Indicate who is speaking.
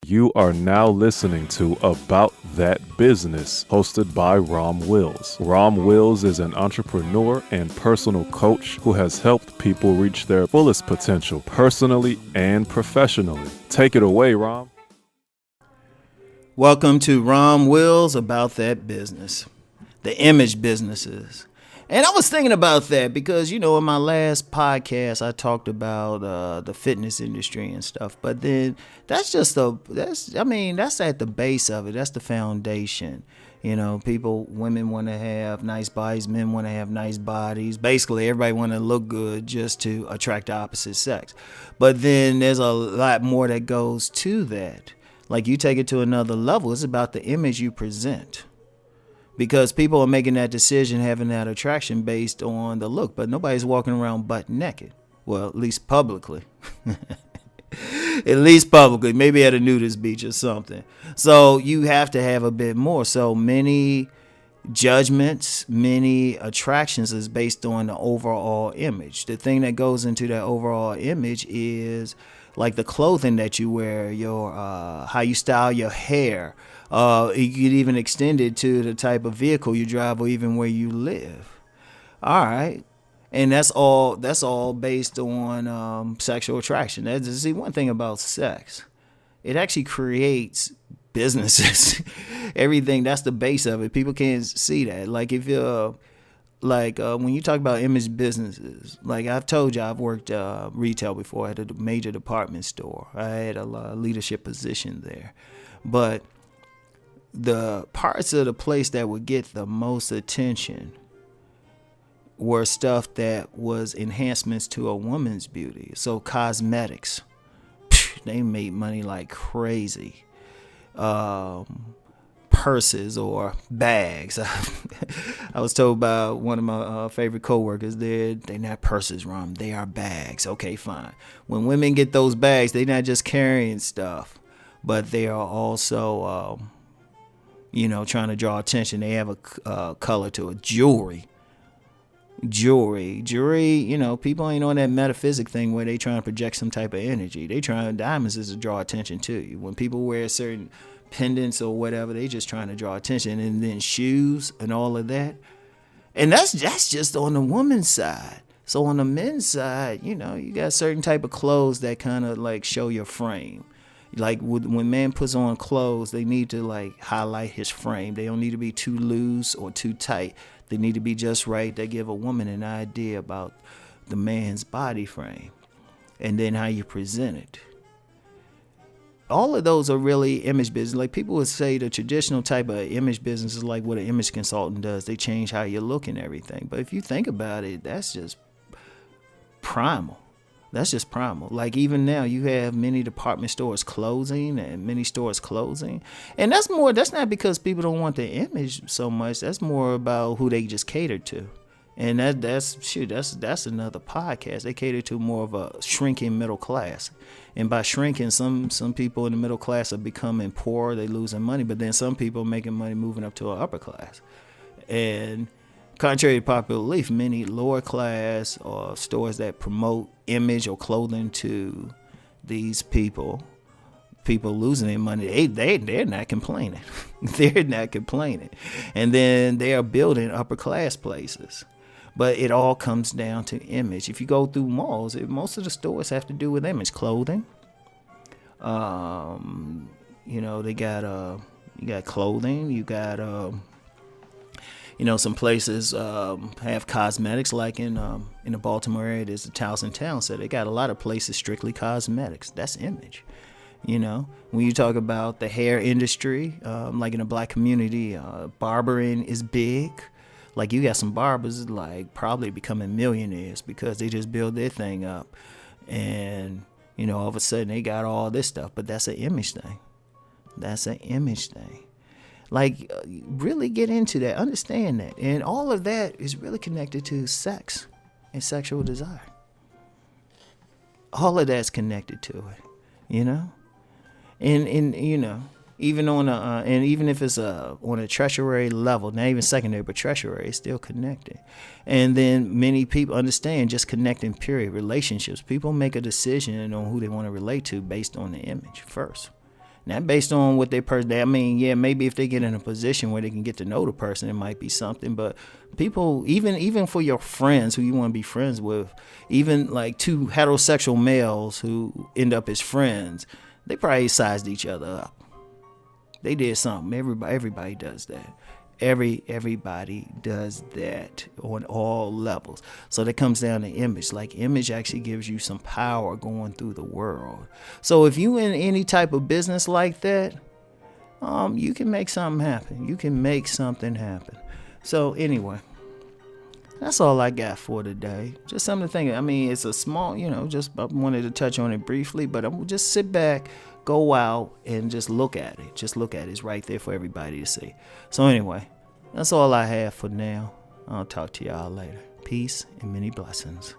Speaker 1: You are now listening to About That Business, hosted by Rom Wills. Rom Wills is an entrepreneur and personal coach who has helped people reach their fullest potential personally and professionally. Take it away, Rom.
Speaker 2: Welcome to Rom Wills, About That Business, the image businesses. And I was thinking about that because, in my last podcast, I talked about the fitness industry and stuff. But then that's at the base of it. That's the foundation. Women want to have nice bodies. Men want to have nice bodies. Basically, everybody want to look good just to attract the opposite sex. But then there's a lot more that goes to that. Like you take it to another level. It's about the image you present. Because people are making that decision, having that attraction based on the look. But nobody's walking around butt naked. Well, at least publicly. At least publicly. Maybe at a nudist beach or something. So you have to have a bit more. So many judgments, many attractions is based on the overall image. The thing that goes into that overall image is like the clothing that you wear, your how you style your hair. You could even extend it to the type of vehicle you drive or even where you live. All right. And that's all based on sexual attraction. See, one thing about sex, it actually creates businesses. Everything, that's the base of it. People can't see that. Like if you're when you talk about image businesses, like I've told you, I've worked retail before at a major department store. I had a leadership position there. But the parts of the place that would get the most attention were stuff that was enhancements to a woman's beauty. So cosmetics, they made money like crazy. Purses or bags. I was told by one of my favorite coworkers, they're not purses, Rom. They are bags. Okay, fine. When women get those bags, they're not just carrying stuff, but they are also trying to draw attention. They have a color to it. Jewelry, people ain't on that metaphysic thing where they trying to project some type of energy. Diamonds is to draw attention to you. When people wear certain pendants or whatever, they just trying to draw attention. And then shoes and all of that. And that's just on the woman's side. So on the men's side, you got certain type of clothes that kind of like show your frame. Like when man puts on clothes, they need to like highlight his frame. They don't need to be too loose or too tight. They need to be just right. They give a woman an idea about the man's body frame and then how you present it. All of those are really image business. Like people would say the traditional type of image business is like what an image consultant does. They change how you look and everything. But if you think about it, that's just primal. Like even now you have many department stores closing and many stores closing. And that's not because people don't want the image so much. That's more about who they just cater to. And that's another podcast. They cater to more of a shrinking middle class. And by shrinking, some people in the middle class are becoming poor, they losing money, but then some people are making money moving up to an upper class. And contrary to popular belief, many lower class or stores that promote image or clothing to these people losing their money, they're not complaining. They're not complaining. And then they are building upper class places. But it all comes down to image. If you go through malls, most of the stores have to do with image. Clothing. They got you got clothing. You got some places have cosmetics. Like in the Baltimore area, there's the Towson Town. So they got a lot of places strictly cosmetics. That's image. When you talk about the hair industry, like in the black community, barbering is big. Like you got some barbers like probably becoming millionaires because they just build their thing up. And, all of a sudden they got all this stuff. But that's an image thing. Like really get into that. Understand that. And all of that is really connected to sex and sexual desire. All of that's connected to it, And even on even if it's on a tertiary level, not even secondary, but tertiary, it's still connected. And then many people understand just connecting, period, relationships. People make a decision on who they want to relate to based on the image first. Now, based on what they I mean, yeah, maybe if they get in a position where they can get to know the person, it might be something. But people, even for your friends who you want to be friends with, even like two heterosexual males who end up as friends, they probably sized each other up. They did something. Everybody does that. Everybody does that on all levels. So that comes down to image. Like, image actually gives you some power going through the world. So if you in any type of business like that, you can make something happen. You can make something happen. So anyway, that's all I got for today. Just something to think of. I mean, it's a small, just I wanted to touch on it briefly, but I'm just sit back, go out, and just look at it. Just look at it. It's right there for everybody to see. So anyway, that's all I have for now. I'll talk to y'all later. Peace and many blessings.